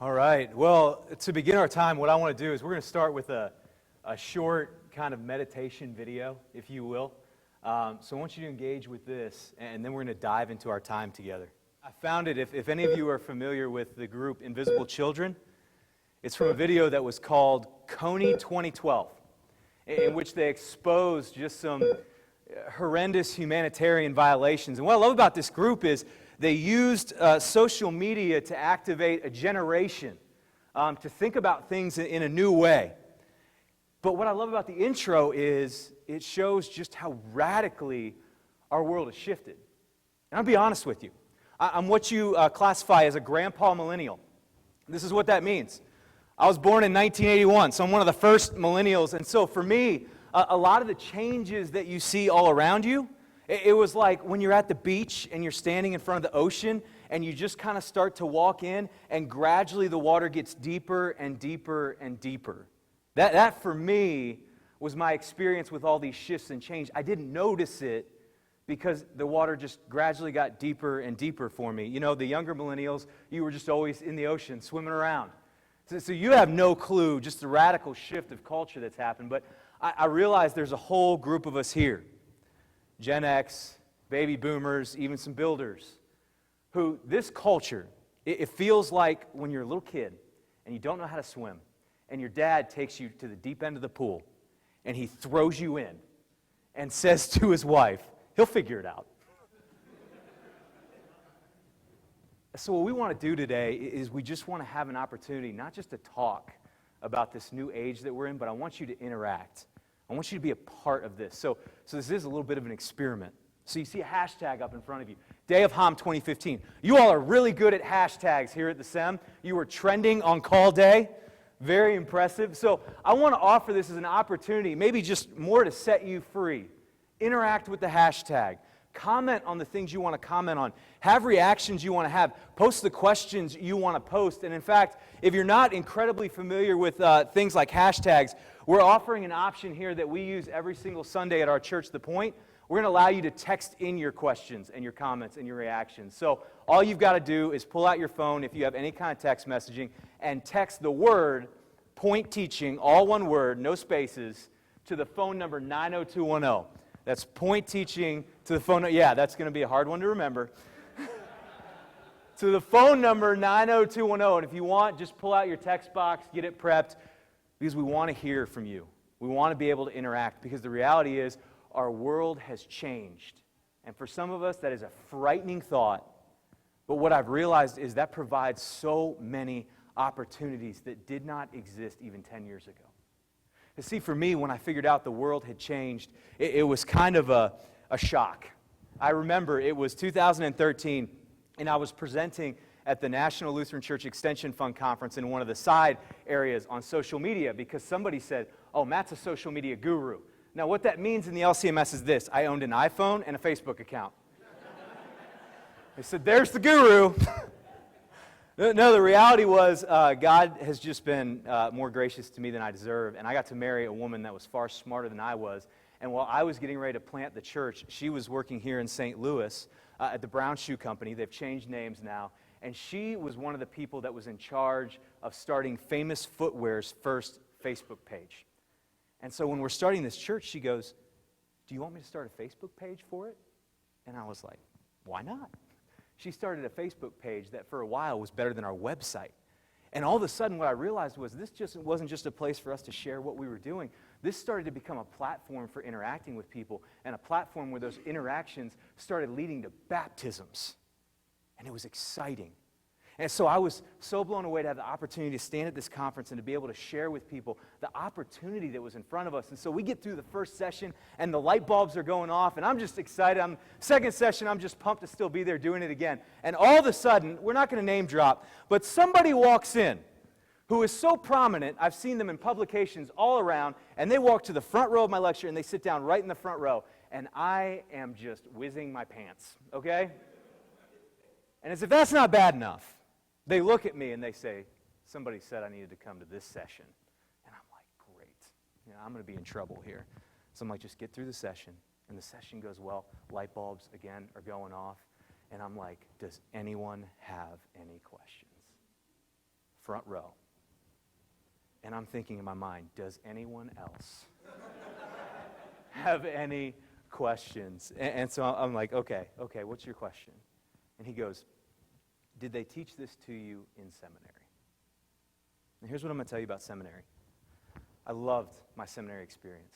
All right. Well, to begin our time, what I want to do is we're going to start with a short kind of meditation video, if you will. So I want you to engage with this, and then we're going to dive into our time together. I found it, if any of you are familiar with the group Invisible Children, it's from a video that was called Coney 2012, in which they exposed just some horrendous humanitarian violations. And what I love about this group is they used social media to activate a generation to think about things in a new way. But what I love about the intro is it shows just how radically our world has shifted. And I'll be honest with you. I'm what you classify as a grandpa millennial. This is what that means. I was born in 1981, so I'm one of the first millennials. And so for me, a lot of the changes that you see all around you, it was like when you're at the beach and you're standing in front of the ocean and you just kind of start to walk in and gradually the water gets deeper and deeper and deeper. That for me was my experience with all these shifts and change. I didn't notice it because the water just gradually got deeper and deeper for me. You know, the younger millennials, you were just always in the ocean, swimming around. So you have no clue, just the radical shift of culture that's happened. But I realize there's a whole group of us here, Gen X, baby boomers, even some builders, who this culture, it feels like when you're a little kid and you don't know how to swim, and your dad takes you to the deep end of the pool, and he throws you in and says to his wife, he'll figure it out. So what we want to do today is we just want to have an opportunity not just to talk about this new age that we're in, but I want you to interact. I want you to be a part of this. So this is a little bit of an experiment. So you see a hashtag up in front of you, Day of Hom 2015. You all are really good at hashtags here at the SEM. You were trending on call day. Very impressive. So I want to offer this as an opportunity, maybe just more to set you free. Interact with the hashtag. Comment on the things you want to comment on. Have reactions you want to have. Post the questions you want to post. And in fact, if you're not incredibly familiar with things like hashtags, we're offering an option here that we use every single Sunday at our church, The Point. We're going to allow you to text in your questions and your comments and your reactions. So all you've got to do is pull out your phone if you have any kind of text messaging and text the word Point Teaching, all one word, no spaces, to the phone number 90210. That's Point Teaching to the phone. Yeah, that's going to be a hard one to remember. To the phone number 90210. And if you want, just pull out your text box, get it prepped, because we want to hear from you. We want to be able to interact, because the reality is our world has changed. And for some of us, that is a frightening thought. But what I've realized is that provides so many opportunities that did not exist even 10 years ago. You see, for me, when I figured out the world had changed, it was kind of a shock. I remember it was 2013, and I was presenting at the National Lutheran Church Extension Fund Conference in one of the side areas on social media, because somebody said, oh, Matt's a social media guru. Now, what that means in the LCMS is this: I owned an iPhone and a Facebook account. They said, there's the guru. No, the reality was God has just been more gracious to me than I deserve, and I got to marry a woman that was far smarter than I was. And while I was getting ready to plant the church, she was working here in St. Louis at the Brown Shoe Company. They've changed names now. And she was one of the people that was in charge of starting Famous Footwear's first Facebook page. And so when we're starting this church, she goes, do you want me to start a Facebook page for it? And I was like, why not? She started a Facebook page that for a while was better than our website. And all of a sudden what I realized was this just wasn't just a place for us to share what we were doing. This started to become a platform for interacting with people, and a platform where those interactions started leading to baptisms. And it was exciting. And so I was so blown away to have the opportunity to stand at this conference and to be able to share with people the opportunity that was in front of us. And so we get through the first session, and the light bulbs are going off, and I'm just excited. Second session, I'm just pumped to still be there doing it again. And all of a sudden, we're not going to name drop, but somebody walks in who is so prominent, I've seen them in publications all around, and they walk to the front row of my lecture, and they sit down right in the front row, and I am just whizzing my pants, okay? And as if that's not bad enough, they look at me and they say, somebody said I needed to come to this session. And I'm like, great. I'm going to be in trouble here. So I'm like, just get through the session. And the session goes well. Light bulbs, again, are going off. And I'm like, does anyone have any questions? front row. And I'm thinking in my mind, does anyone else have any questions? And so I'm like, okay, what's your question? And he goes, did they teach this to you in seminary? And here's what I'm going to tell you about seminary. I loved my seminary experience.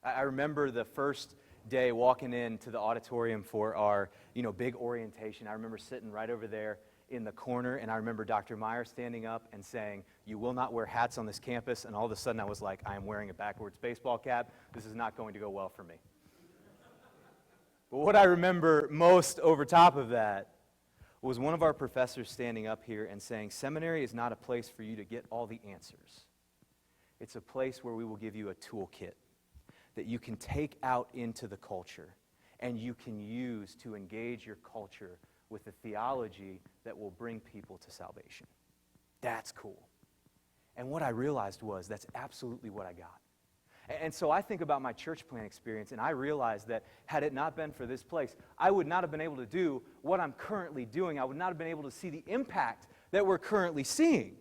I remember the first day walking into the auditorium for our, big orientation. I remember sitting right over there in the corner, and I remember Dr. Meyer standing up and saying, you will not wear hats on this campus, and all of a sudden I was like, I am wearing a backwards baseball cap. This is not going to go well for me. But what I remember most over top of that was one of our professors standing up here and saying, seminary is not a place for you to get all the answers. It's a place where we will give you a toolkit that you can take out into the culture and you can use to engage your culture with a theology that will bring people to salvation. That's cool. And what I realized was that's absolutely what I got. And so I think about my church plant experience, and I realized that had it not been for this place, I would not have been able to do what I'm currently doing. I would not have been able to see the impact that we're currently seeing.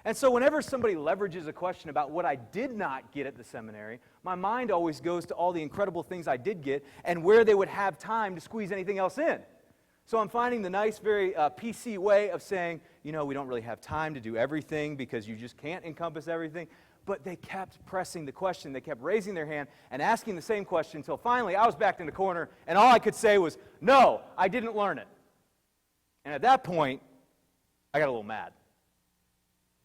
And so whenever somebody leverages a question about what I did not get at the seminary, my mind always goes to all the incredible things I did get and where they would have time to squeeze anything else in. So I'm finding the nice, very PC way of saying, we don't really have time to do everything because you just can't encompass everything. But they kept pressing the question. They kept raising their hand and asking the same question until finally I was backed in the corner and all I could say was, no, I didn't learn it. And at that point, I got a little mad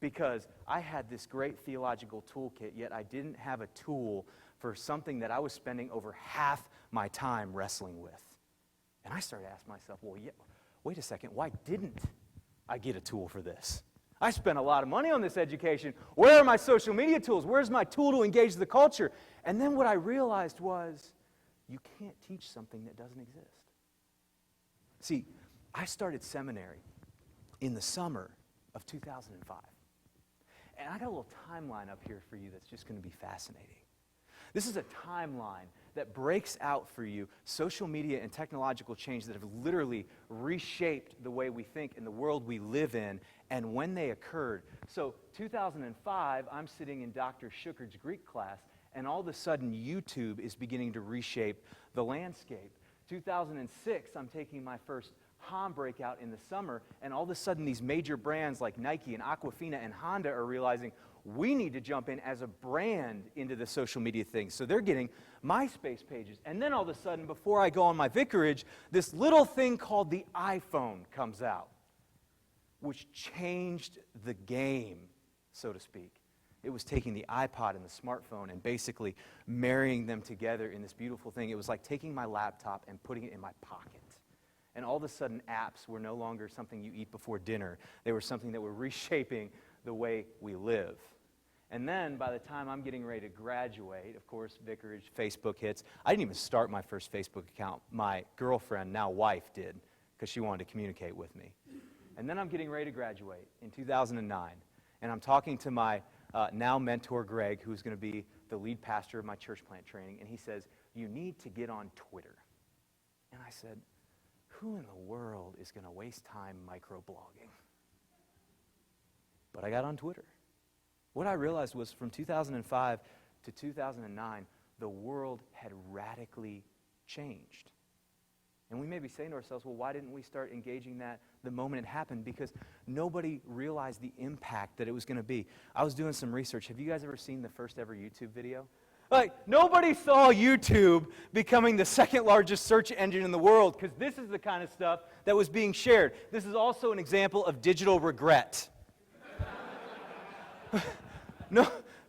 because I had this great theological toolkit, yet I didn't have a tool for something that I was spending over half my time wrestling with. And I started asking myself, wait a second, why didn't I get a tool for this? I spent a lot of money on this education. Where are my social media tools? Where's my tool to engage the culture? And then what I realized was, you can't teach something that doesn't exist. See, I started seminary in the summer of 2005. And I got a little timeline up here for you that's just going to be fascinating. This is a timeline that breaks out for you social media and technological change that have literally reshaped the way we think in the world we live in and when they occurred. So 2005, I'm sitting in Dr. Shuckard's Greek class, and all of a sudden YouTube is beginning to reshape the landscape. 2006, I'm taking my first Hom breakout in the summer, and all of a sudden these major brands like Nike and Aquafina and Honda are realizing we need to jump in as a brand into the social media thing. So they're getting MySpace pages. And then all of a sudden, before I go on my vicarage, this little thing called the iPhone comes out, which changed the game, so to speak. It was taking the iPod and the smartphone and basically marrying them together in this beautiful thing. It was like taking my laptop and putting it in my pocket. And all of a sudden, apps were no longer something you eat before dinner. They were something that were reshaping the way we live. And then, by the time I'm getting ready to graduate, of course, vicarage, Facebook hits. I didn't even start my first Facebook account. My girlfriend, now wife, did, because she wanted to communicate with me. And then I'm getting ready to graduate in 2009. And I'm talking to my now mentor, Greg, who's going to be the lead pastor of my church plant training. And he says, you need to get on Twitter. And I said, who in the world is going to waste time microblogging? But I got on Twitter. What I realized was from 2005 to 2009, the world had radically changed. And we may be saying to ourselves, well, why didn't we start engaging that the moment it happened? Because nobody realized the impact that it was going to be. I was doing some research. Have you guys ever seen the first ever YouTube video? Like, nobody saw YouTube becoming the second largest search engine in the world, because this is the kind of stuff that was being shared. This is also an example of digital regret.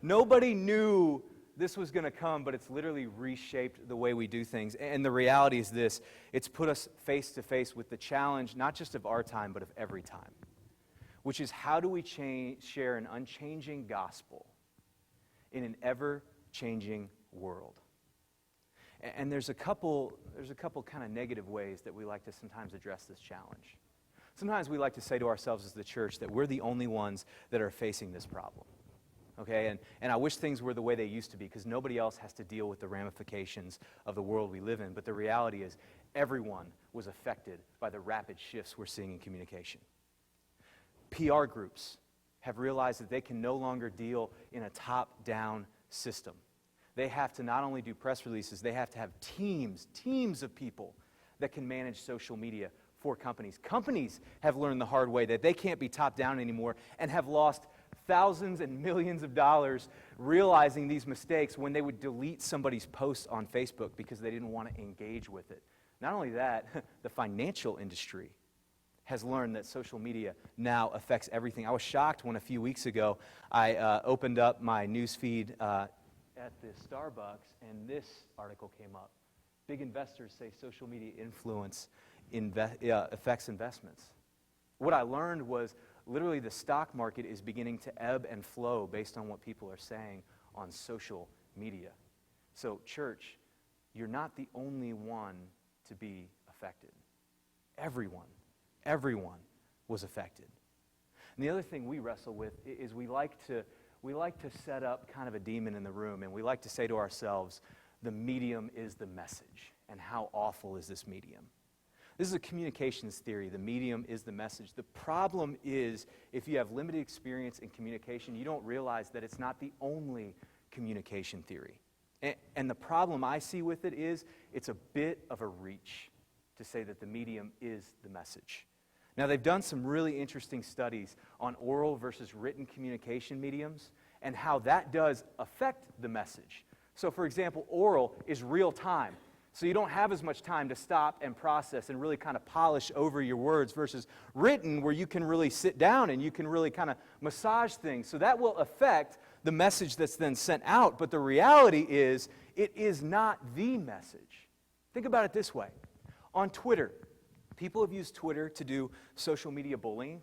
Nobody knew this was going to come, but it's literally reshaped the way we do things. And the reality is this: it's put us face to face with the challenge, not just of our time, but of every time, which is how do we share an unchanging gospel in an ever-changing world? And there's a couple kind of negative ways that we like to sometimes address this challenge. Sometimes we like to say to ourselves as the church that we're the only ones that are facing this problem. Okay, and I wish things were the way they used to be, because nobody else has to deal with the ramifications of the world we live in. But the reality is everyone was affected by the rapid shifts we're seeing in communication. PR groups have realized that they can no longer deal in a top-down system. They have to not only do press releases, they have to have teams of people that can manage social media for companies. Companies have learned the hard way that they can't be top-down anymore and have lost thousands and millions of dollars realizing these mistakes when they would delete somebody's post on Facebook because they didn't want to engage with it. Not only that, the financial industry has learned that social media now affects everything. I was shocked when a few weeks ago I opened up my news feed at the Starbucks and this article came up. Big investors say social media influence affects investments. What I learned was literally the stock market is beginning to ebb and flow based on what people are saying on social media. So church, you're not the only one to be affected. Everyone was affected. And the other thing we wrestle with is we like to set up kind of a demon in the room, and we like to say to ourselves, the medium is the message, and how awful is this medium? This is a communications theory. The medium is the message. The problem is, if you have limited experience in communication, you don't realize that it's not the only communication theory. And the problem I see with it is, it's a bit of a reach to say that the medium is the message. Now, they've done some really interesting studies on oral versus written communication mediums and how that does affect the message. So, for example, oral is real time. So you don't have as much time to stop and process and really kind of polish over your words versus written where you can really sit down and you can really kind of massage things. So that will affect the message that's then sent out. But the reality is, it is not the message. Think about it this way. On Twitter, people have used Twitter to do social media bullying,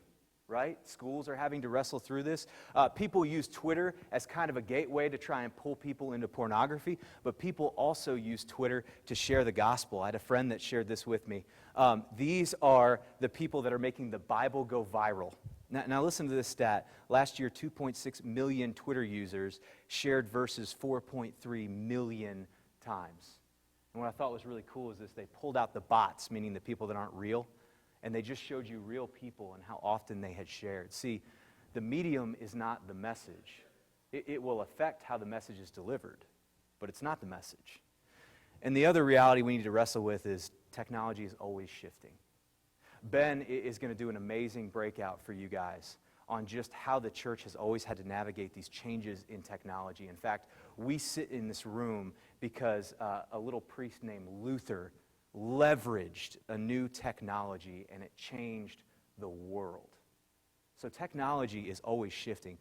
right? Schools are having to wrestle through this. People use Twitter as kind of a gateway to try and pull people into pornography, but people also use Twitter to share the gospel. I had a friend that shared this with me. These are the people that are making the Bible go viral. Now listen to this stat. Last year, 2.6 million Twitter users shared verses 4.3 million times. And what I thought was really cool is this. They pulled out the bots, meaning the people that aren't real, and they just showed you real people and how often they had shared. See, the medium is not the message. It will affect how the message is delivered, but it's not the message. And the other reality we need to wrestle with is technology is always shifting. Ben is going to do an amazing breakout for you guys on just how the church has always had to navigate these changes in technology. In fact, we sit in this room because a little priest named Luther leveraged a new technology and it changed the world. So technology is always shifting.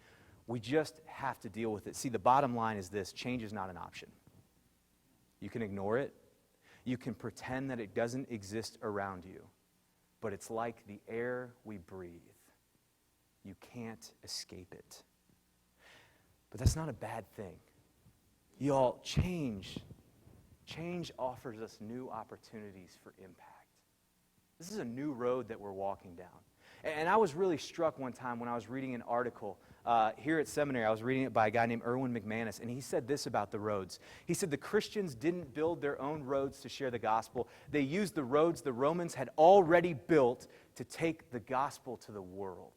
We just have to deal with it. See, the bottom line is this: change is not an option. You can ignore it. You can pretend that it doesn't exist around you. But it's like the air we breathe. You can't escape it. But that's not a bad thing. Y'all, change offers us new opportunities for impact. This is a new road that we're walking down. And I was really struck one time when I was reading an article here at seminary. I was reading it by a guy named Erwin McManus, and he said this about the roads. He said the Christians didn't build their own roads to share the gospel. They used the roads the Romans had already built to take the gospel to the world.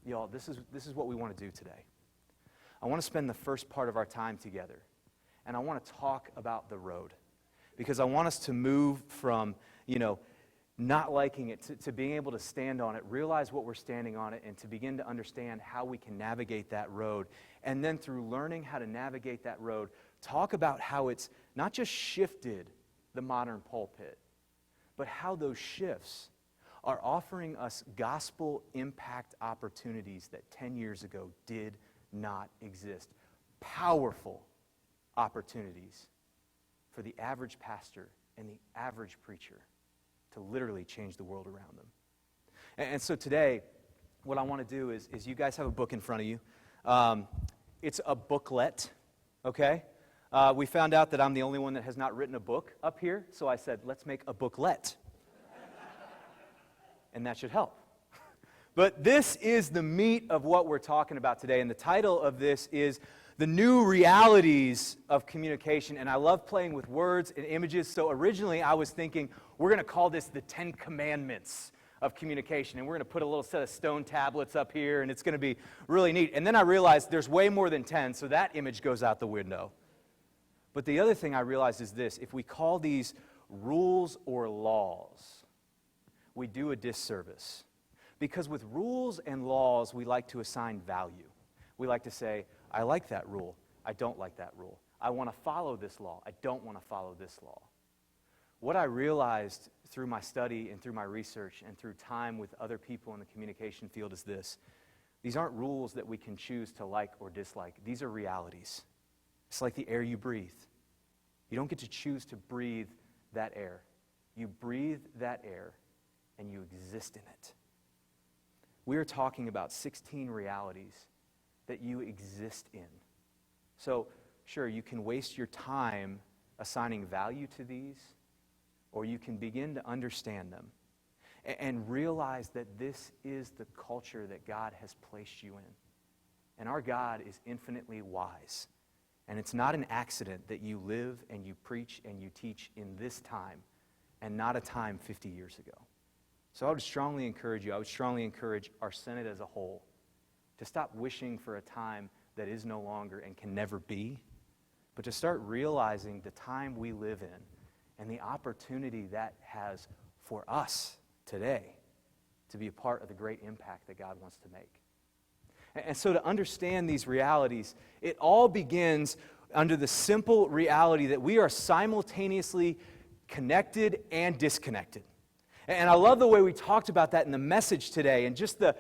Y'all, this is what we want to do today. I want to spend the first part of our time together, and I want to talk about the road, because I want us to move from, not liking it to being able to stand on it, realize what we're standing on it, and to begin to understand how we can navigate that road. And then through learning how to navigate that road, talk about how it's not just shifted the modern pulpit, but how those shifts are offering us gospel impact opportunities that 10 years ago did not exist. Powerful opportunities for the average pastor and the average preacher to literally change the world around them. And so today, what I want to do is you guys have a book in front of you. It's a booklet, okay? We found out that I'm the only one that has not written a book up here, so I said, let's make a booklet. And that should help. But this is the meat of what we're talking about today, and the title of this is The New Realities of Communication. And I love playing with words and images, so originally I was thinking we're going to call this the 10 Commandments of communication, and we're going to put a little set of stone tablets up here, and it's going to be really neat. And then I realized there's way more than 10, so that image goes out the window. But the other thing I realized is this: if we call these rules or laws, we do a disservice. Because with rules and laws, we like to assign value. We like to say, I like that rule, I don't like that rule. I want to follow this law, I don't want to follow this law. What I realized through my study and through my research and through time with other people in the communication field is this: these aren't rules that we can choose to like or dislike. These are realities. It's like the air you breathe. You don't get to choose to breathe that air. You breathe that air and you exist in it. We are talking about 16 realities that you exist in. So, sure, you can waste your time assigning value to these, or you can begin to understand them and realize that this is the culture that God has placed you in. And our God is infinitely wise. And it's not an accident that you live and you preach and you teach in this time and not a time 50 years ago. So I would strongly encourage you, I would strongly encourage our Senate as a whole to stop wishing for a time that is no longer and can never be, but to start realizing the time we live in and the opportunity that has for us today to be a part of the great impact that God wants to make. And so to understand these realities, it all begins under the simple reality that we are simultaneously connected and disconnected. And I love the way we talked about that in the message today, and just the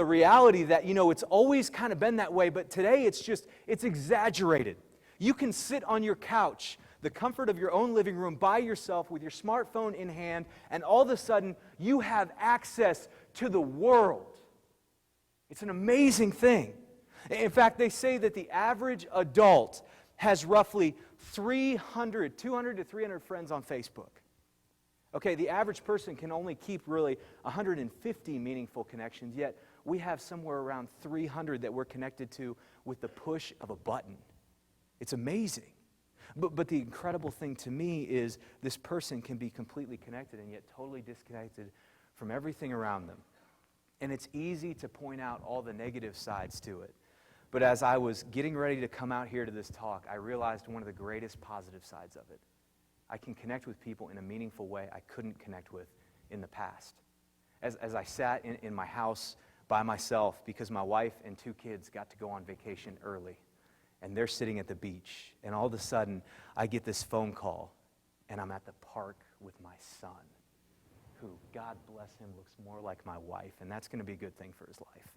reality that, it's always kind of been that way, but today it's exaggerated. You can sit on your couch, the comfort of your own living room, by yourself with your smartphone in hand, and all of a sudden you have access to the world. It's an amazing thing. In fact, they say that the average adult has roughly 200 to 300 friends on Facebook. Okay, the average person can only keep really 150 meaningful connections, yet we have somewhere around 300 that we're connected to with the push of a button. It's amazing. But the incredible thing to me is this person can be completely connected and yet totally disconnected from everything around them. And it's easy to point out all the negative sides to it. But as I was getting ready to come out here to this talk, I realized one of the greatest positive sides of it. I can connect with people in a meaningful way I couldn't connect with in the past. As I sat in my house by myself because my wife and 2 kids got to go on vacation early, and they're sitting at the beach, and all of a sudden I get this phone call, and I'm at the park with my son, who, God bless him, looks more like my wife, and that's going to be a good thing for his life.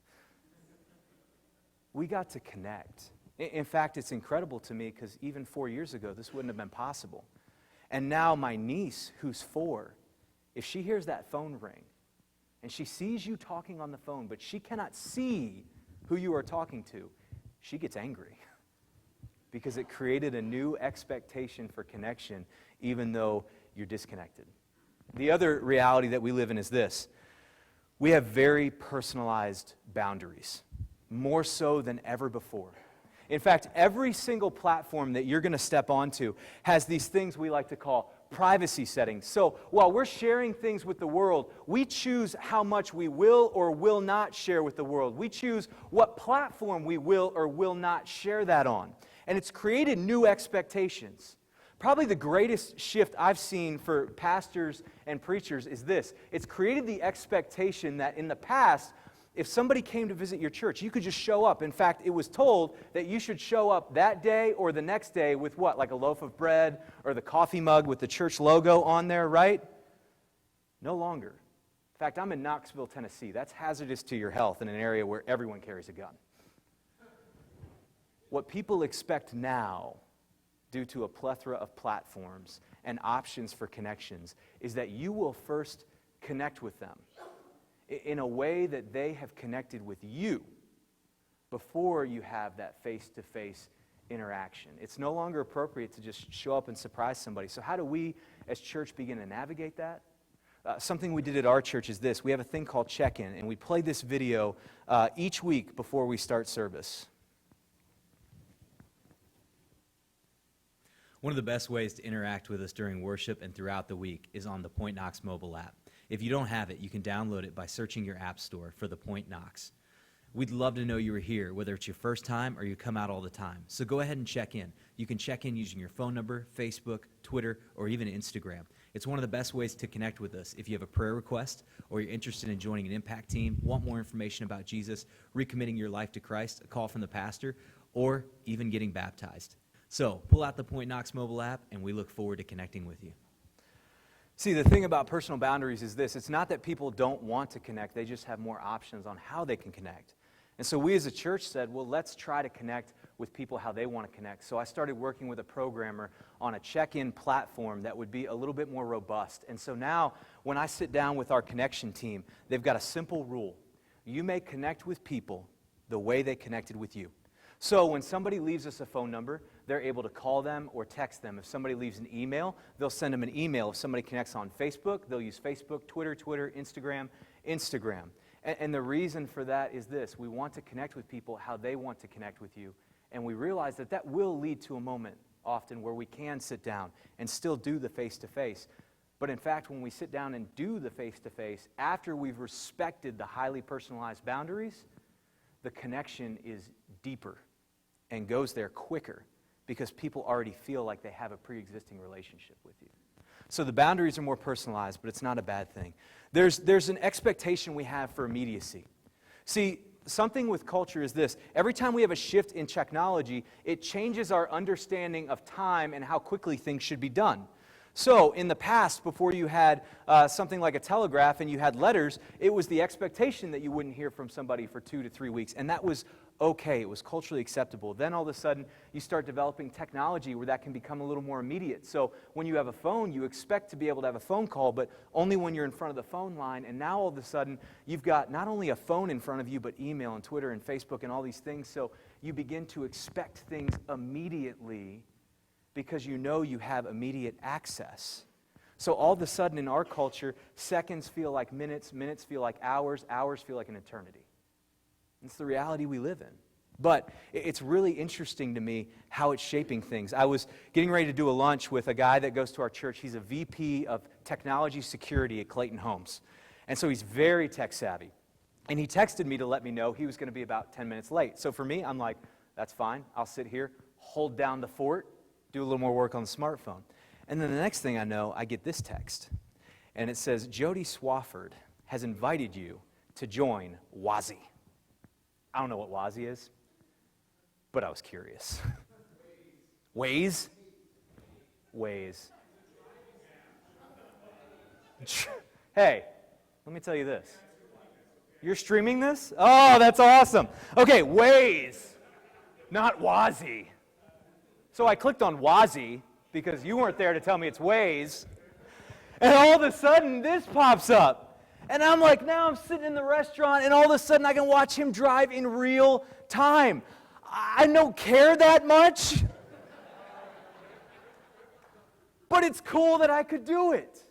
We got to connect. In fact, it's incredible to me because even 4 years ago, this wouldn't have been possible. And now my niece, who's 4, if she hears that phone ring, and she sees you talking on the phone, but she cannot see who you are talking to, she gets angry because it created a new expectation for connection, even though you're disconnected. The other reality that we live in is this: we have very personalized boundaries, more so than ever before. In fact, every single platform that you're going to step onto has these things we like to call privacy settings. So while we're sharing things with the world, we choose how much we will or will not share with the world. We choose what platform we will or will not share that on. And it's created new expectations. Probably the greatest shift I've seen for pastors and preachers is this: it's created the expectation that in the past, if somebody came to visit your church, you could just show up. In fact, it was told that you should show up that day or the next day with what? Like a loaf of bread or the coffee mug with the church logo on there, right? No longer. In fact, I'm in Knoxville, Tennessee. That's hazardous to your health in an area where everyone carries a gun. What people expect now, due to a plethora of platforms and options for connections, is that you will first connect with them in a way that they have connected with you before you have that face-to-face interaction. It's no longer appropriate to just show up and surprise somebody. So how do we as church begin to navigate that? Something we did at our church is this: we have a thing called check-in, and we play this video each week before we start service. One of the best ways to interact with us during worship and throughout the week is on the Point Knox mobile app. If you don't have it, you can download it by searching your app store for The Point Knox. We'd love to know you were here, whether it's your first time or you come out all the time. So go ahead and check in. You can check in using your phone number, Facebook, Twitter, or even Instagram. It's one of the best ways to connect with us if you have a prayer request or you're interested in joining an impact team, want more information about Jesus, recommitting your life to Christ, a call from the pastor, or even getting baptized. So pull out the Point Knox mobile app, and we look forward to connecting with you. See, the thing about personal boundaries is this. It's not that people don't want to connect. They just have more options on how they can connect. And so we as a church said, well, let's try to connect with people how they want to connect. So I started working with a programmer on a check-in platform that would be a little bit more robust. And so now when I sit down with our connection team, they've got a simple rule. You may connect with people the way they connected with you. So when somebody leaves us a phone number, they're able to call them or text them. If somebody leaves an email, they'll send them an email. If somebody connects on Facebook, they'll use Facebook, Twitter, Instagram. And the reason for that is this. We want to connect with people how they want to connect with you. And we realize that that will lead to a moment often where we can sit down and still do the face-to-face. But in fact, when we sit down and do the face-to-face, after we've respected the highly personalized boundaries, the connection is deeper and goes there quicker because people already feel like they have a pre-existing relationship with you. So the boundaries are more personalized, but it's not a bad thing. There's an expectation we have for immediacy. See, something with culture is this. Every time we have a shift in technology, it changes our understanding of time and how quickly things should be done. So in the past, before you had something like a telegraph and you had letters, it was the expectation that you wouldn't hear from somebody for 2 to 3 weeks, and that was okay. It was culturally acceptable. Then all of a sudden, you start developing technology where that can become a little more immediate. So when you have a phone, you expect to be able to have a phone call, but only when you're in front of the phone line, and now all of a sudden, you've got not only a phone in front of you, but email and Twitter and Facebook and all these things, so you begin to expect things immediately because you know you have immediate access. So all of a sudden in our culture, seconds feel like minutes, minutes feel like hours, hours feel like an eternity. It's the reality we live in. But it's really interesting to me how it's shaping things. I was getting ready to do a lunch with a guy that goes to our church. He's a VP of technology security at Clayton Homes. And so he's very tech savvy. And he texted me to let me know he was going to be about 10 minutes late. So for me, I'm like, that's fine. I'll sit here, hold down the fort, do a little more work on the smartphone. And then the next thing I know, I get this text. And it says, Jody Swafford has invited you to join WASI. I don't know what WASI is, but I was curious. Waze? Waze. Hey, let me tell you this. You're streaming this? Oh, that's awesome. Okay, Waze, not WASI. So I clicked on WASI because you weren't there to tell me it's Waze. And all of a sudden, this pops up. And I'm like, now I'm sitting in the restaurant, and all of a sudden I can watch him drive in real time. I don't care that much. But it's cool that I could do it.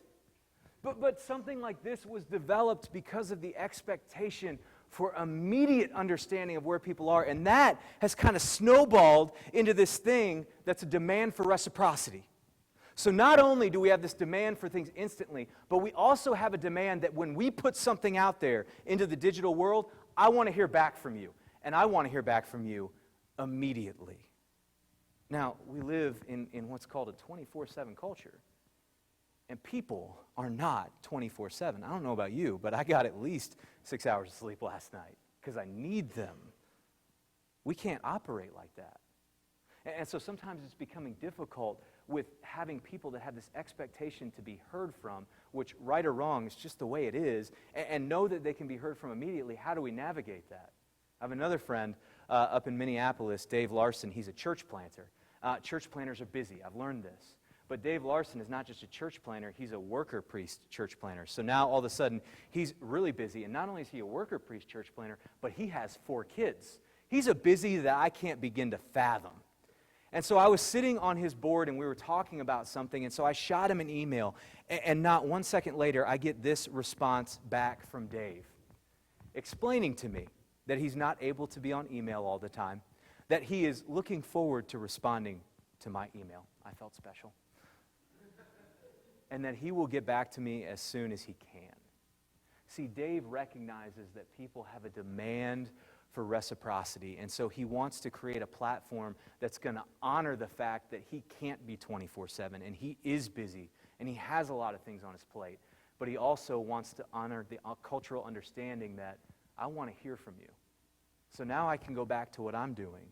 But something like this was developed because of the expectation for immediate understanding of where people are. And that has kind of snowballed into this thing that's a demand for reciprocity. So not only do we have this demand for things instantly, but we also have a demand that when we put something out there into the digital world, I want to hear back from you. And I want to hear back from you immediately. Now, we live in what's called a 24/7 culture. And people are not 24/7. I don't know about you, but I got at least 6 hours of sleep last night because I need them. We can't operate like that. And so sometimes it's becoming difficult with having people that have this expectation to be heard from, which right or wrong is just the way it is, and know that they can be heard from immediately. How do we navigate that? I have another friend up in Minneapolis, Dave Larson. He's a church planter. Church planters are busy. I've learned this. But Dave Larson is not just a church planter, he's a worker priest church planter. So now all of a sudden, he's really busy. And not only is he a worker priest church planter, but he has 4 kids. He's a busy that I can't begin to fathom. And so I was sitting on his board and we were talking about something, and so I shot him an email. And not 1 second later, I get this response back from Dave, explaining to me that he's not able to be on email all the time, that he is looking forward to responding to my email. I felt special. And that he will get back to me as soon as he can. See, Dave recognizes that people have a demand for reciprocity, and so he wants to create a platform that's going to honor the fact that he can't be 24/7, and he is busy, and he has a lot of things on his plate, but he also wants to honor the cultural understanding that I want to hear from you. So now I can go back to what I'm doing,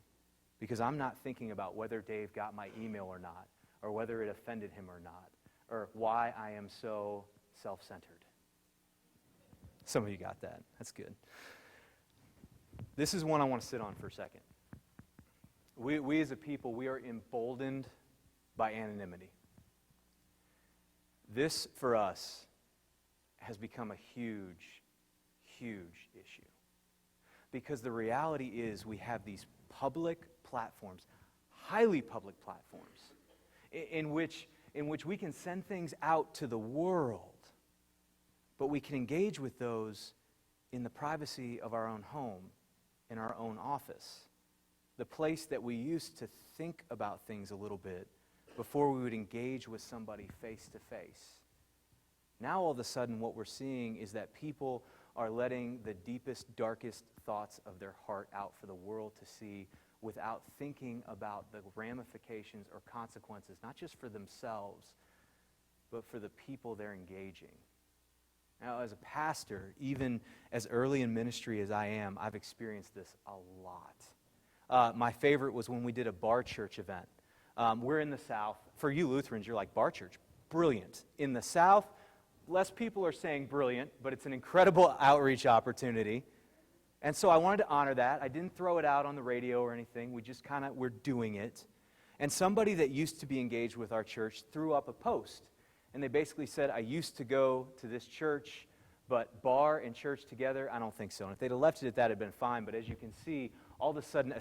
because I'm not thinking about whether Dave got my email or not, or whether it offended him or not, or why I am so self-centered. Some of you got that. That's good. This is one I want to sit on for a second. We as a people, we are emboldened by anonymity. This, for us, has become a huge, huge issue. Because the reality is we have these public platforms, highly public platforms, in which we can send things out to the world, but we can engage with those in the privacy of our own home, in our own office, the place that we used to think about things a little bit before we would engage with somebody face to face. Now all of a sudden what we're seeing is that people are letting the deepest, darkest thoughts of their heart out for the world to see without thinking about the ramifications or consequences, not just for themselves, but for the people they're engaging. Now, as a pastor, even as early in ministry as I am, I've experienced this a lot. My favorite was when we did a bar church event. We're in the South. For you Lutherans, you're like, bar church, brilliant. In the South, less people are saying brilliant, but it's an incredible outreach opportunity. And so I wanted to honor that. I didn't throw it out on the radio or anything. We just we're doing it. And somebody that used to be engaged with our church threw up a post. And they basically said, I used to go to this church, but bar and church together, I don't think so. And if they'd have left it at that, it'd been fine. But as you can see, all of a sudden,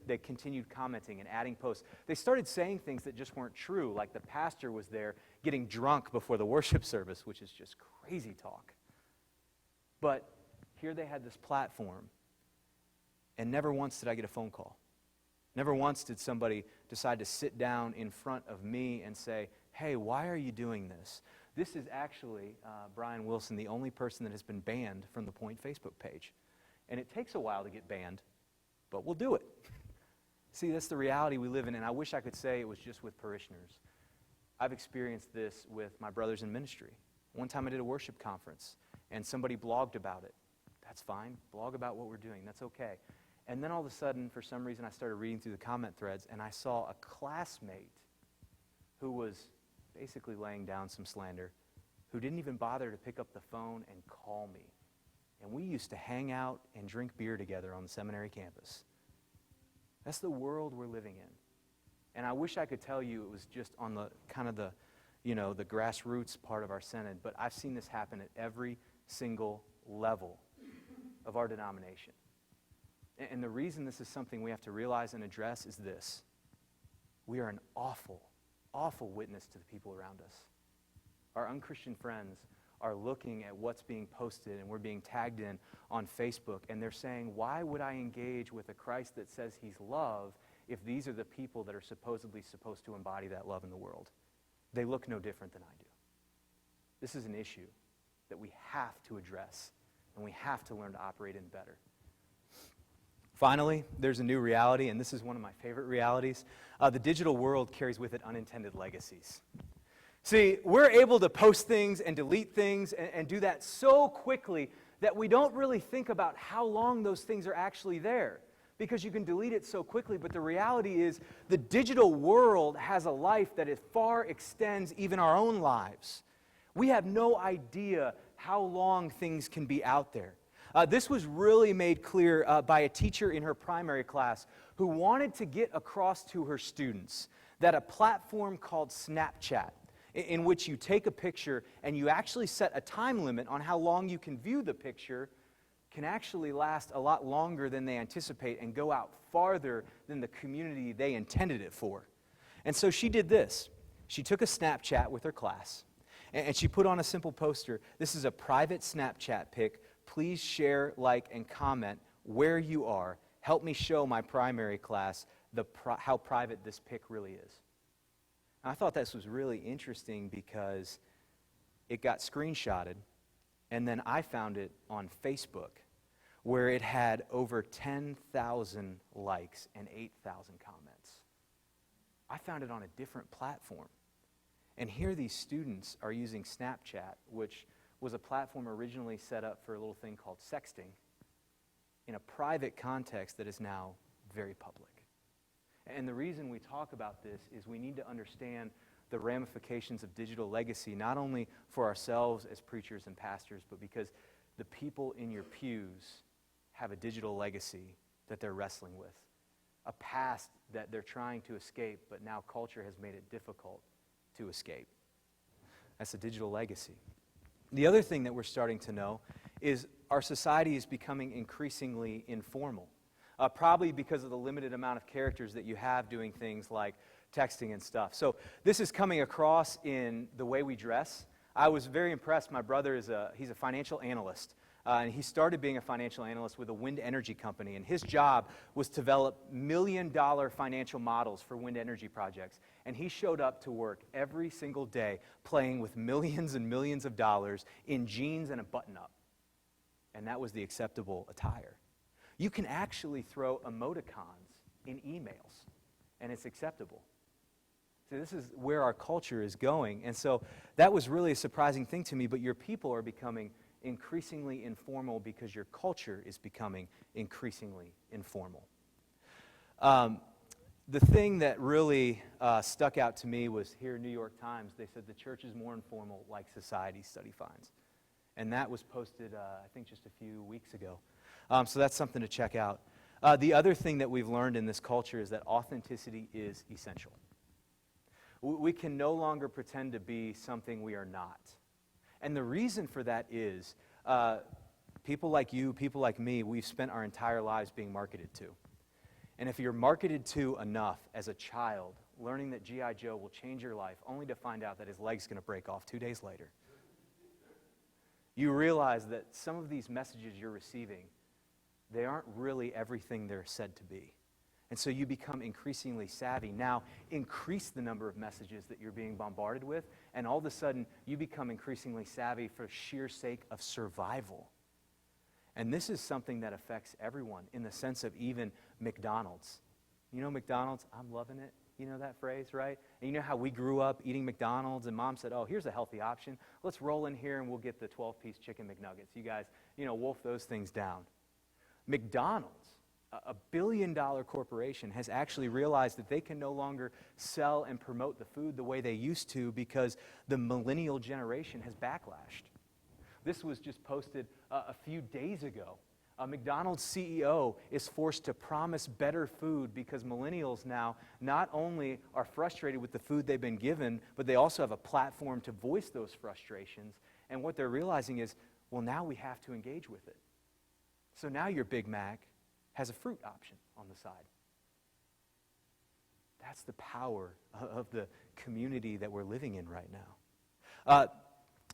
they continued commenting and adding posts. They started saying things that just weren't true, like the pastor was there getting drunk before the worship service, which is just crazy talk. But here they had this platform, and never once did I get a phone call. Never once did somebody decide to sit down in front of me and say, hey, why are you doing this? This is actually, Brian Wilson, the only person that has been banned from the Point Facebook page. And it takes a while to get banned, but we'll do it. See, that's the reality we live in, and I wish I could say it was just with parishioners. I've experienced this with my brothers in ministry. One time I did a worship conference, and somebody blogged about it. That's fine. Blog about what we're doing. That's okay. And then all of a sudden, for some reason, I started reading through the comment threads, and I saw a classmate who was basically laying down some slander, who didn't even bother to pick up the phone and call me. And we used to hang out and drink beer together on the seminary campus. That's the world we're living in. And I wish I could tell you it was just on the the grassroots part of our synod, but I've seen this happen at every single level of our denomination. And the reason this is something we have to realize and address is this. We are an awful, awful witness to the people around us. Our unchristian friends are looking at what's being posted, and we're being tagged in on Facebook, and they're saying, why would I engage with a Christ that says he's love if these are the people that are supposedly supposed to embody that love in the world? They look no different than I do. This is an issue that we have to address, and we have to learn to operate in better. Finally, there's a new reality, and this is one of my favorite realities. The digital world carries with it unintended legacies. See, we're able to post things and delete things and do that so quickly that we don't really think about how long those things are actually there, because you can delete it so quickly, but the reality is the digital world has a life that far extends even our own lives. We have no idea how long things can be out there. This was really made clear by a teacher in her primary class who wanted to get across to her students that a platform called Snapchat, in which you take a picture and you actually set a time limit on how long you can view the picture, can actually last a lot longer than they anticipate and go out farther than the community they intended it for. And so she did this. She took a Snapchat with her class, and she put on a simple poster. This is a private Snapchat pic. Please share, like, and comment where you are. Help me show my primary class how private this pic really is. And I thought this was really interesting because it got screenshotted, And then I found it on Facebook, where it had over 10,000 likes and 8,000 comments. I found it on a different platform. And here these students are using Snapchat, which was a platform originally set up for a little thing called sexting, in a private context that is now very public. And the reason we talk about this is we need to understand the ramifications of digital legacy, not only for ourselves as preachers and pastors, but because the people in your pews have a digital legacy that they're wrestling with, a past that they're trying to escape, but now culture has made it difficult to escape. That's a digital legacy. The other thing that we're starting to know is our society is becoming increasingly informal, probably because of the limited amount of characters that you have doing things like texting and stuff. So this is coming across in the way we dress. I was very impressed. My brother he's a financial analyst. And he started being a financial analyst with a wind energy company. And his job was to develop million-dollar financial models for wind energy projects. And he showed up to work every single day playing with millions and millions of dollars in jeans and a button-up. And that was the acceptable attire. You can actually throw emoticons in emails, and it's acceptable. So this is where our culture is going. And so that was really a surprising thing to me, but your people are becoming increasingly informal because your culture is becoming increasingly informal. The thing that really stuck out to me was here in New York Times, they said the church is more informal like society, study finds. And that was posted, I think, just a few weeks ago. So that's something to check out. The other thing that we've learned in this culture is that authenticity is essential. We can no longer pretend to be something we are not. And the reason for that is people like you, people like me, we've spent our entire lives being marketed to. And if you're marketed to enough as a child, learning that G.I. Joe will change your life only to find out that his leg's going to break off 2 days later, you realize that some of these messages you're receiving, they aren't really everything they're said to be. And so you become increasingly savvy. Now, increase the number of messages that you're being bombarded with, and all of a sudden, you become increasingly savvy for sheer sake of survival. And this is something that affects everyone in the sense of even McDonald's. You know McDonald's? I'm loving it. You know that phrase, right? And you know how we grew up eating McDonald's, and Mom said, oh, here's a healthy option. Let's roll in here and we'll get the 12-piece chicken McNuggets. You guys, wolf those things down. McDonald's, a billion-dollar corporation, has actually realized that they can no longer sell and promote the food the way they used to because the millennial generation has backlashed. This was just posted a few days ago. A McDonald's CEO is forced to promise better food because millennials now not only are frustrated with the food they've been given, but they also have a platform to voice those frustrations. And what they're realizing is, well, now we have to engage with it. So now your Big Mac has a fruit option on the side. That's the power of the community that we're living in right now.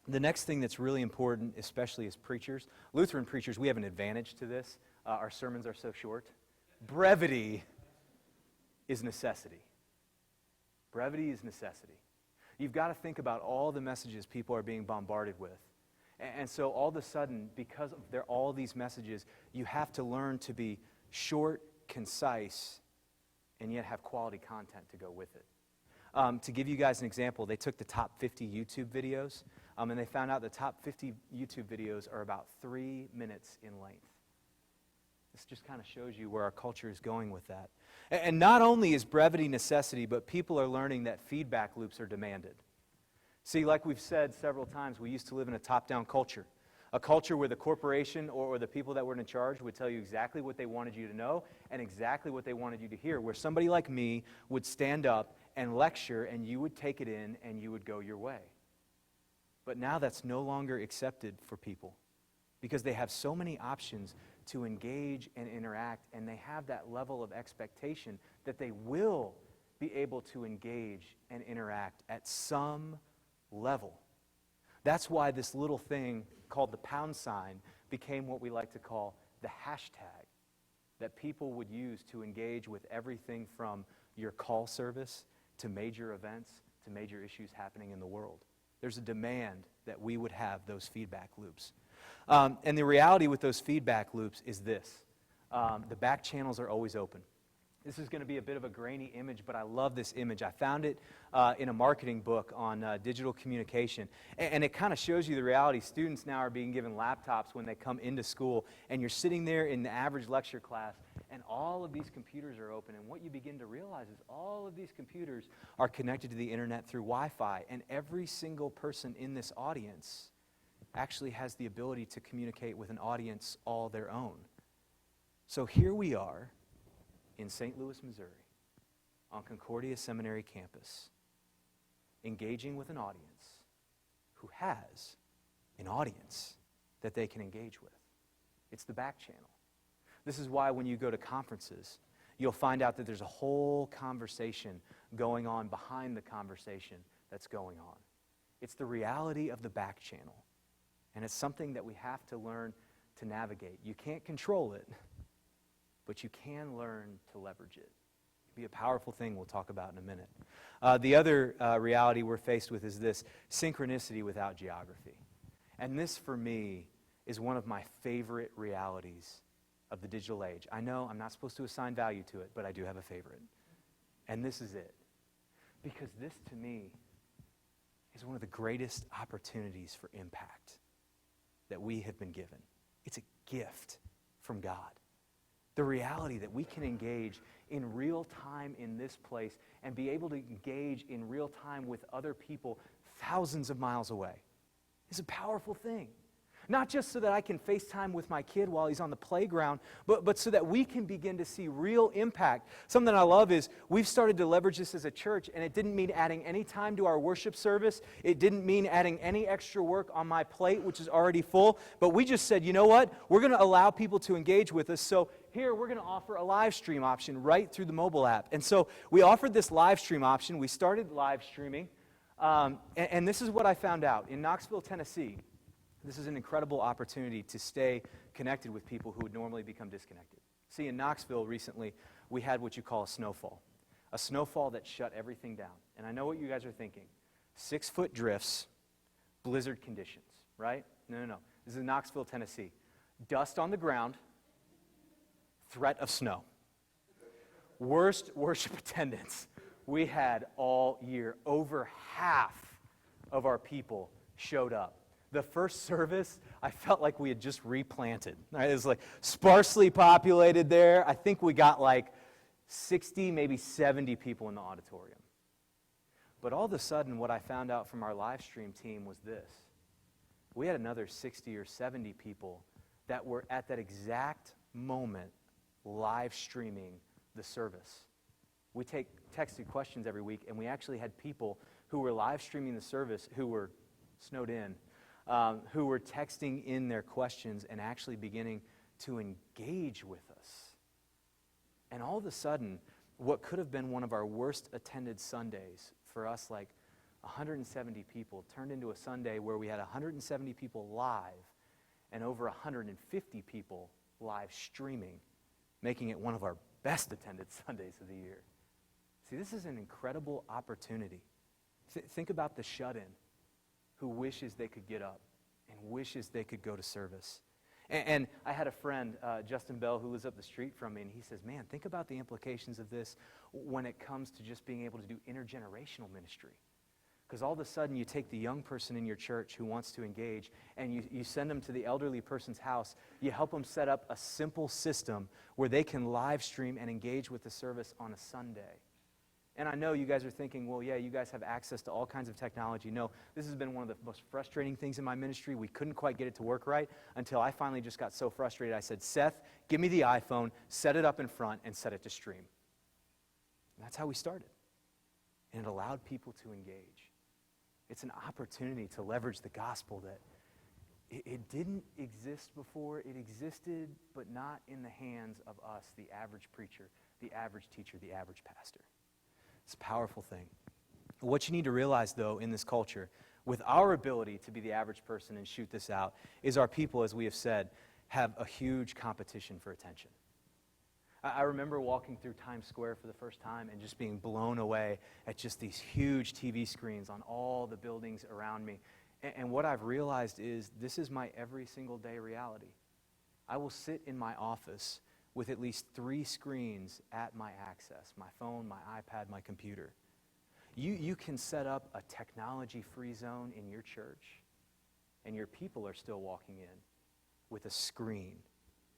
The next thing that's really important, especially as preachers, Lutheran preachers, we have an advantage to this. Our sermons are so short. Brevity is necessity. Brevity is necessity. You've got to think about all the messages people are being bombarded with. And so all of a sudden, because there are all these messages, you have to learn to be short, concise, and yet have quality content to go with it. To give you guys an example, they took the top 50 YouTube videos, and they found out the top 50 YouTube videos are about 3 minutes in length. This just kind of shows you where our culture is going with that. And not only is brevity necessity, but people are learning that feedback loops are demanded. See, like we've said several times, we used to live in a top-down culture. A culture where the corporation or the people that were in charge would tell you exactly what they wanted you to know and exactly what they wanted you to hear, where somebody like me would stand up and lecture and you would take it in and you would go your way. But now that's no longer accepted for people because they have so many options to engage and interact, and they have that level of expectation that they will be able to engage and interact at some level. That's why this little thing called the pound sign became what we like to call the hashtag that people would use to engage with everything from your call service to major events to major issues happening in the world. There's a demand that we would have those feedback loops. And the reality with those feedback loops is this. The back channels are always open. This is going to be a bit of a grainy image, but I love this image. I found it in a marketing book on digital communication. And it kind of shows you the reality. Students now are being given laptops when they come into school, and you're sitting there in the average lecture class, and all of these computers are open. And what you begin to realize is all of these computers are connected to the internet through Wi-Fi, and every single person in this audience actually has the ability to communicate with an audience all their own. So here we are in St. Louis, Missouri, on Concordia Seminary campus, engaging with an audience who has an audience that they can engage with. It's the back channel. This is why when you go to conferences, you'll find out that there's a whole conversation going on behind the conversation that's going on. It's the reality of the back channel, and it's something that we have to learn to navigate. You can't control it, but you can learn to leverage it. It'll be a powerful thing we'll talk about in a minute. The other reality we're faced with is this: synchronicity without geography. And this, for me, is one of my favorite realities of the digital age. I know I'm not supposed to assign value to it, but I do have a favorite. And this is it. Because this, to me, is one of the greatest opportunities for impact that we have been given. It's a gift from God. The reality that we can engage in real time in this place and be able to engage in real time with other people thousands of miles away is a powerful thing. Not just so that I can FaceTime with my kid while he's on the playground, but so that we can begin to see real impact. Something I love is we've started to leverage this as a church, and it didn't mean adding any time to our worship service. It didn't mean adding any extra work on my plate, which is already full. But we just said, you know what? We're going to allow people to engage with us. So here we're going to offer a live stream option right through the mobile app. And so we offered this live stream option. We started live streaming. And this is what I found out. In Knoxville, Tennessee, this is an incredible opportunity to stay connected with people who would normally become disconnected. See, in Knoxville recently, we had what you call a snowfall that shut everything down. And I know what you guys are thinking. 6-foot drifts, blizzard conditions, right? No. This is Knoxville, Tennessee. Dust on the ground, threat of snow. Worst worship attendance we had all year. Over half of our people showed up. The first service, I felt like we had just replanted. Right? It was like sparsely populated there. I think we got like 60, maybe 70 people in the auditorium. But all of a sudden, what I found out from our live stream team was this. We had another 60 or 70 people that were at that exact moment live streaming the service. We take texted questions every week, and we actually had people who were live streaming the service who were snowed in, who were texting in their questions and actually beginning to engage with us. And all of a sudden, what could have been one of our worst attended Sundays for us, like 170 people, turned into a Sunday where we had 170 people live and over 150 people live streaming, making it one of our best attended Sundays of the year. See, this is an incredible opportunity. Think about the shut-in who wishes they could get up and wishes they could go to service. And I had a friend, Justin Bell, who lives up the street from me, and he says, man, think about the implications of this when it comes to just being able to do intergenerational ministry. Because all of a sudden you take the young person in your church who wants to engage and you send them to the elderly person's house. You help them set up a simple system where they can live stream and engage with the service on a Sunday. And I know you guys are thinking, well, yeah, you guys have access to all kinds of technology. No, this has been one of the most frustrating things in my ministry. We couldn't quite get it to work right until I finally just got so frustrated. I said, Seth, give me the iPhone, set it up in front, and set it to stream. And that's how we started. And it allowed people to engage. It's an opportunity to leverage the gospel that it didn't exist before. It existed, but not in the hands of us, the average preacher, the average teacher, the average pastor. It's a powerful thing. What you need to realize, though, in this culture, with our ability to be the average person and shoot this out, is our people, as we have said, have a huge competition for attention. I remember walking through Times Square for the first time and just being blown away at just these huge TV screens on all the buildings around me. And what I've realized is this is my every single day reality. I will sit in my office with at least 3 screens at my access, my phone, my iPad, my computer. You can set up a technology-free zone in your church, and your people are still walking in with a screen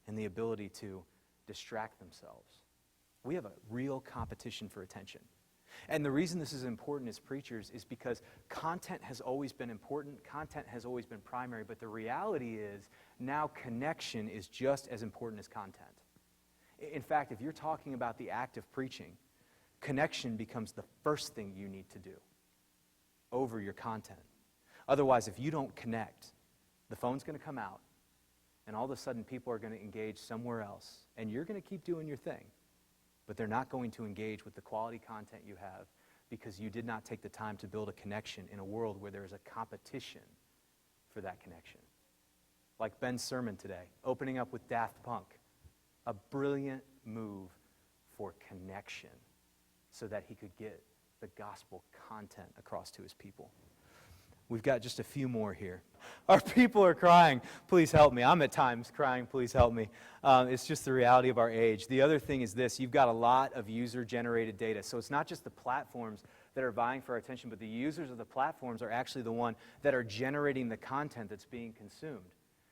and the ability to distract themselves. We have a real competition for attention. And the reason this is important as preachers is because content has always been important, content has always been primary, but the reality is now connection is just as important as content. In fact, if you're talking about the act of preaching, connection becomes the first thing you need to do over your content. Otherwise, if you don't connect, the phone's going to come out, and all of a sudden people are going to engage somewhere else, and you're going to keep doing your thing. But they're not going to engage with the quality content you have because you did not take the time to build a connection in a world where there is a competition for that connection. Like Ben's sermon today, opening up with Daft Punk, a brilliant move for connection so that he could get the gospel content across to his people. We've got just a few more here. Our people are crying, please help me. I'm at times crying, please help me. It's just the reality of our age. The other thing is this, you've got a lot of user-generated data. So it's not just the platforms that are vying for our attention, but the users of the platforms are actually the one that are generating the content that's being consumed.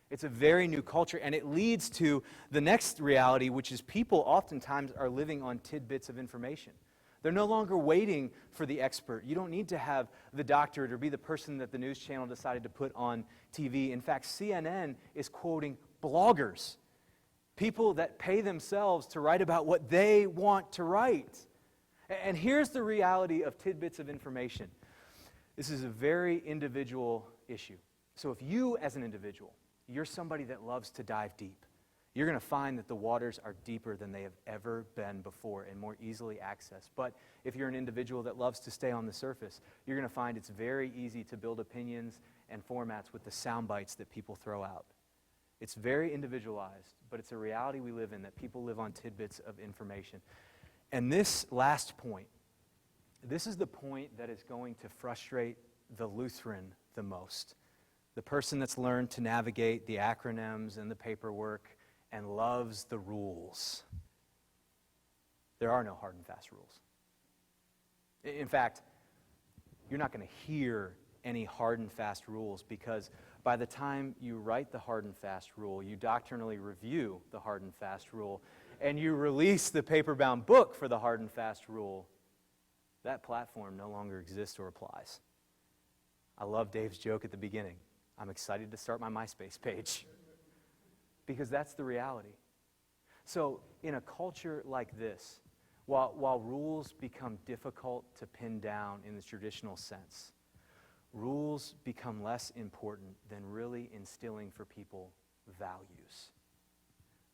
It's a very new culture, and it leads to the next reality, which is people oftentimes are living on tidbits of information. They're no longer waiting for the expert. You don't need to have the doctorate or be the person that the news channel decided to put on TV. In fact, CNN is quoting bloggers, people that pay themselves to write about what they want to write. And here's the reality of tidbits of information. This is a very individual issue. So if you, as an individual, you're somebody that loves to dive deep, you're going to find that the waters are deeper than they have ever been before and more easily accessed. But if you're an individual that loves to stay on the surface, you're going to find it's very easy to build opinions and formats with the sound bites that people throw out. It's very individualized, but it's a reality we live in, that people live on tidbits of information. And this last point, this is the point that is going to frustrate the Lutheran the most. The person that's learned to navigate the acronyms and the paperwork and loves the rules. There are no hard and fast rules. In fact, you're not going to hear any hard and fast rules because by the time you write the hard and fast rule, you doctrinally review the hard and fast rule, and you release the paper-bound book for the hard and fast rule, that platform no longer exists or applies. I love Dave's joke at the beginning. I'm excited to start my MySpace page. Because that's the reality. So in a culture like this, while rules become difficult to pin down in the traditional sense, rules become less important than really instilling for people values.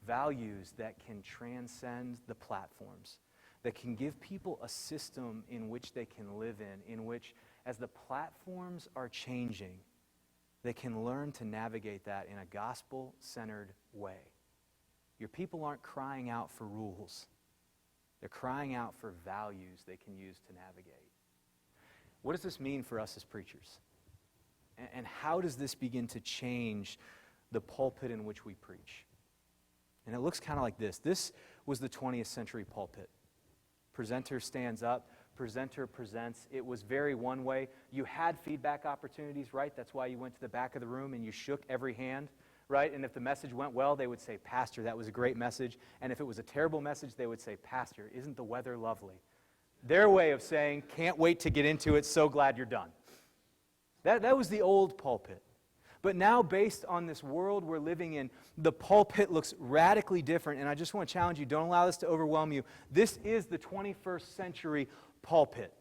Values that can transcend the platforms, that can give people a system in which they can live in which, as the platforms are changing, they can learn to navigate that in a gospel-centered way. Your people aren't crying out for rules. They're crying out for values they can use to navigate. What does this mean for us as preachers? And how does this begin to change the pulpit in which we preach? And it looks kind of like this. This was the 20th century pulpit. Presenter stands up. Presenter presents. It was very one way. You had feedback opportunities, right? That's why you went to the back of the room and you shook every hand, right? And if the message went well, they would say, Pastor, that was a great message. And if it was a terrible message, they would say, Pastor, isn't the weather lovely? Their way of saying, can't wait to get into it, so glad you're done. That was the old pulpit. But now, based on this world we're living in, the pulpit looks radically different. And I just want to challenge you, don't allow this to overwhelm you. This is the 21st century pulpit.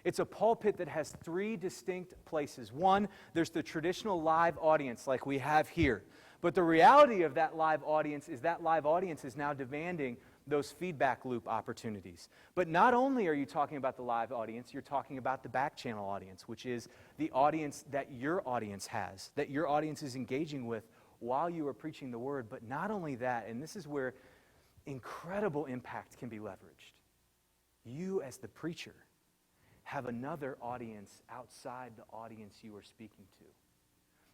It's a pulpit that has 3 distinct places. One, there's the traditional live audience like we have here. But the reality of that live audience is now demanding those feedback loop opportunities. But not only are you talking about the live audience, you're talking about the back channel audience, which is the audience that your audience has, that your audience is engaging with while you are preaching the word. But not only that, and this is where incredible impact can be leveraged. You, as the preacher, have another audience outside the audience you are speaking to.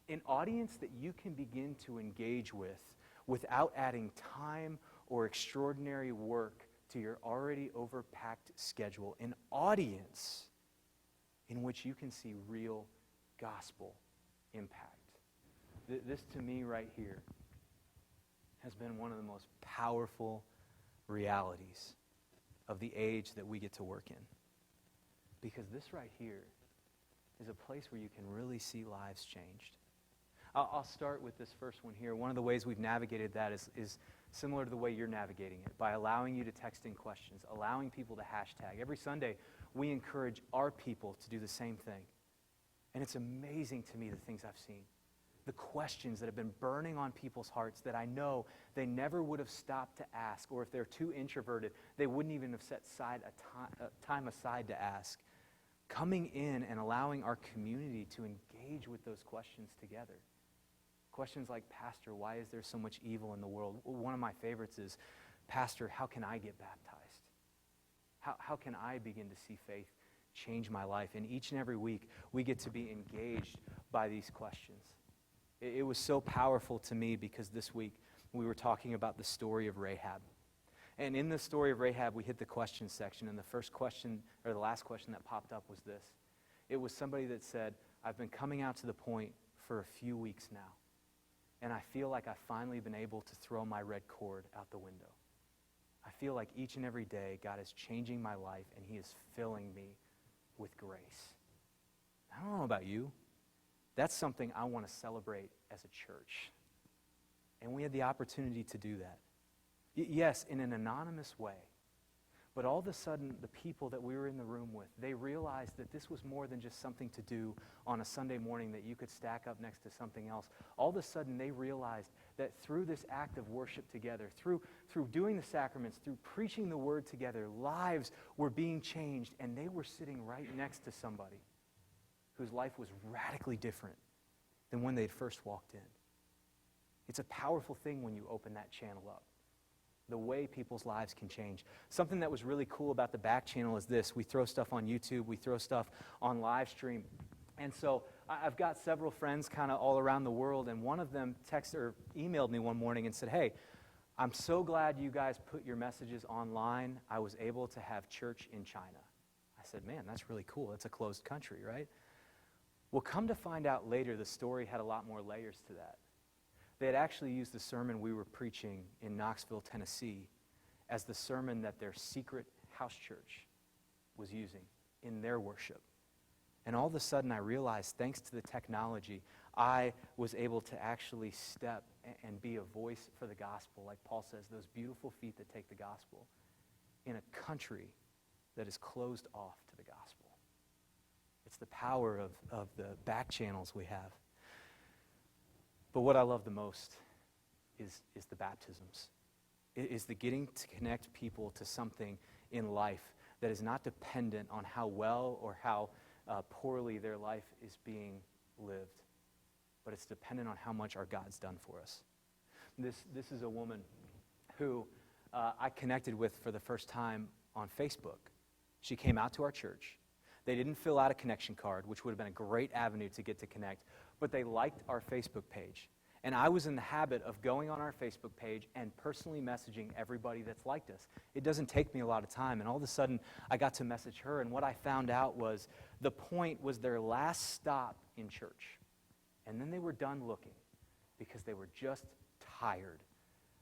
An audience that you can begin to engage with without adding time or extraordinary work to your already overpacked schedule. An audience in which you can see real gospel impact. This to me right here has been one of the most powerful realities of the age that we get to work in. Because this right here is a place where you can really see lives changed. I'll start with this first one here. One of the ways we've navigated that is similar to the way you're navigating it, by allowing you to text in questions, allowing people to hashtag. Every Sunday, we encourage our people to do the same thing. And it's amazing to me the things I've seen. The questions that have been burning on people's hearts that I know they never would have stopped to ask, or if they're too introverted, they wouldn't even have set time aside to ask. Coming in and allowing our community to engage with those questions together. Questions like, Pastor, why is there so much evil in the world? One of my favorites is, Pastor, how can I get baptized? How can I begin to see faith change my life? And each and every week, we get to be engaged by these questions. It was so powerful to me because this week we were talking about the story of Rahab. And in the story of Rahab, we hit the question section, and the first question, or the last question that popped up was this. It was somebody that said, I've been coming out to the point for a few weeks now, and I feel like I've finally been able to throw my red cord out the window. I feel like each and every day God is changing my life, and He is filling me with grace. I don't know about you. That's something I want to celebrate as a church. And we had the opportunity to do that. Yes, in an anonymous way. But all of a sudden, the people that we were in the room with, they realized that this was more than just something to do on a Sunday morning that you could stack up next to something else. All of a sudden, they realized that through this act of worship together, through doing the sacraments, through preaching the word together, lives were being changed, and they were sitting right next to somebody whose life was radically different than when they'd first walked in. It's a powerful thing when you open that channel up. The way people's lives can change. Something that was really cool about the back channel is this. We throw stuff on YouTube. We throw stuff on live stream. And so I've got several friends kind of all around the world, and one of them texted or emailed me one morning and said, hey, I'm so glad you guys put your messages online. I was able to have church in China. I said, man, that's really cool. It's a closed country, right? Well, come to find out later, the story had a lot more layers to that. They had actually used the sermon we were preaching in Knoxville, Tennessee, as the sermon that their secret house church was using in their worship. And all of a sudden, I realized, thanks to the technology, I was able to actually step and be a voice for the gospel, like Paul says, those beautiful feet that take the gospel, in a country that is closed off to the gospel. It's the power of the back channels we have. But what I love the most is the baptisms. It is the getting to connect people to something in life that is not dependent on how well or how poorly their life is being lived, but it's dependent on how much our God's done for us. This is a woman who I connected with for the first time on Facebook. She came out to our church. They didn't fill out a connection card, which would have been a great avenue to get to connect, but they liked our Facebook page. And I was in the habit of going on our Facebook page and personally messaging everybody that's liked us. It doesn't take me a lot of time, and all of a sudden, I got to message her, and what I found out was the point was their last stop in church. And then they were done looking because they were just tired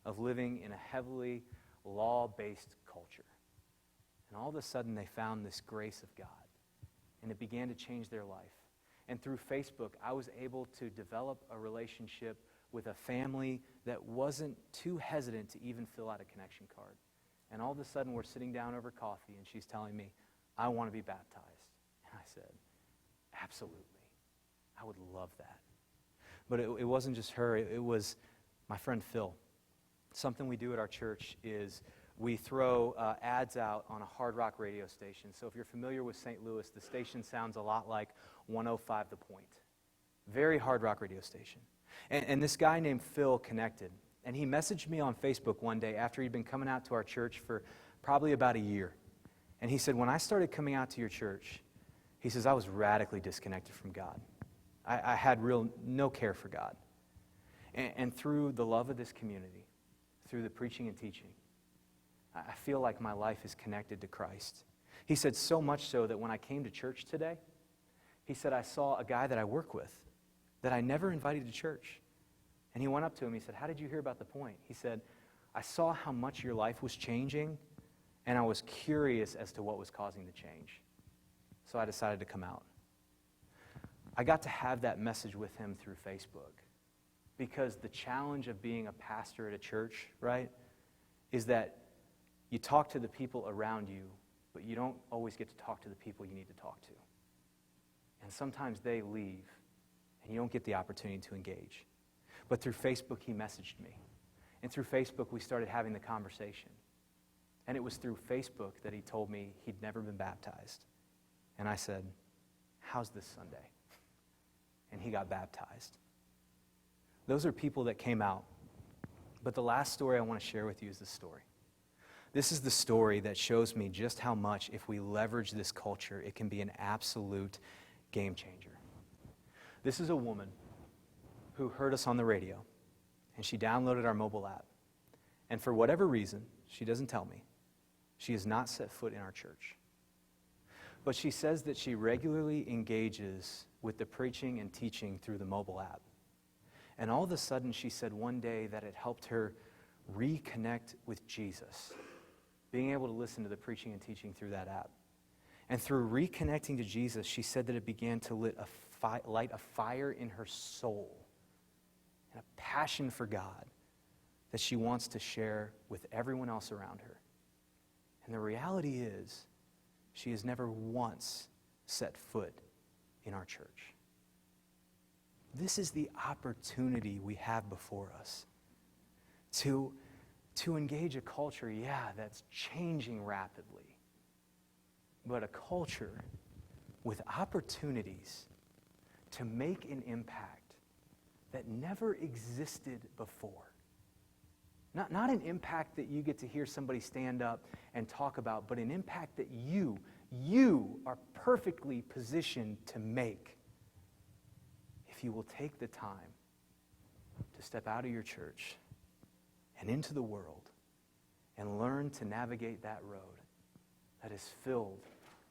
of living in a heavily law-based culture. And all of a sudden, they found this grace of God. And it began to change their life. And through Facebook, I was able to develop a relationship with a family that wasn't too hesitant to even fill out a connection card. And all of a sudden, we're sitting down over coffee, and she's telling me, I want to be baptized. And I said, absolutely. I would love that. But it wasn't just her. It was my friend Phil. Something we do at our church is we throw ads out on a hard rock radio station. So if you're familiar with St. Louis, the station sounds a lot like 105 The Point. Very hard rock radio station. And this guy named Phil connected. And he messaged me on Facebook one day after he'd been coming out to our church for probably about a year. And he said, when I started coming out to your church, he says, I was radically disconnected from God. I had no care for God. And through the love of this community, through the preaching and teaching, I feel like my life is connected to Christ. He said so much so that when I came to church today, he said, I saw a guy that I work with that I never invited to church. And he went up to him, he said, how did you hear about the point? He said, I saw how much your life was changing, and I was curious as to what was causing the change. So I decided to come out. I got to have that message with him through Facebook, because the challenge of being a pastor at a church, right, is that you talk to the people around you, but you don't always get to talk to the people you need to talk to. And sometimes they leave, and you don't get the opportunity to engage. But through Facebook, he messaged me. And through Facebook, we started having the conversation. And it was through Facebook that he told me he'd never been baptized. And I said, how's this Sunday? And he got baptized. Those are people that came out. But the last story I want to share with you is this story. This is the story that shows me just how much, if we leverage this culture, it can be an absolute game changer. This is a woman who heard us on the radio, and she downloaded our mobile app. And for whatever reason, she doesn't tell me, she has not set foot in our church. But she says that she regularly engages with the preaching and teaching through the mobile app. And all of a sudden, she said one day that it helped her reconnect with Jesus, being able to listen to the preaching and teaching through that app. And through reconnecting to Jesus, she said that it began to light a fire in her soul and a passion for God that she wants to share with everyone else around her. And the reality is, she has never once set foot in our church. This is the opportunity we have before us to engage a culture, that's changing rapidly, but a culture with opportunities to make an impact that never existed before. Not an impact that you get to hear somebody stand up and talk about, but an impact that you are perfectly positioned to make if you will take the time to step out of your church and into the world and learn to navigate that road that is filled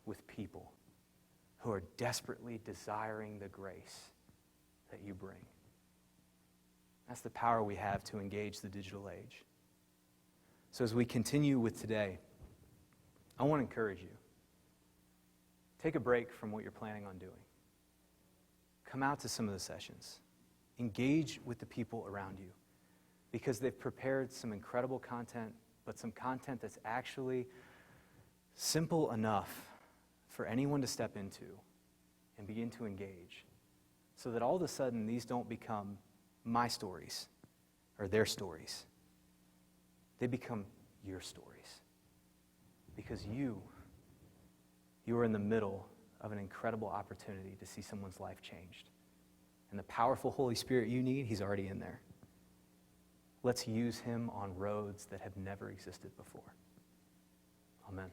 with people who are desperately desiring the grace that you bring. That's the power we have to engage the digital age. So as we continue with today, I want to encourage you. Take a break from what you're planning on doing. Come out to some of the sessions. Engage with the people around you, because they've prepared some incredible content, but some content that's actually simple enough for anyone to step into and begin to engage, so that all of a sudden these don't become my stories or their stories. They become your stories, because you are in the middle of an incredible opportunity to see someone's life changed. And the powerful Holy Spirit you need, he's already in there. Let's use him on roads that have never existed before. Amen.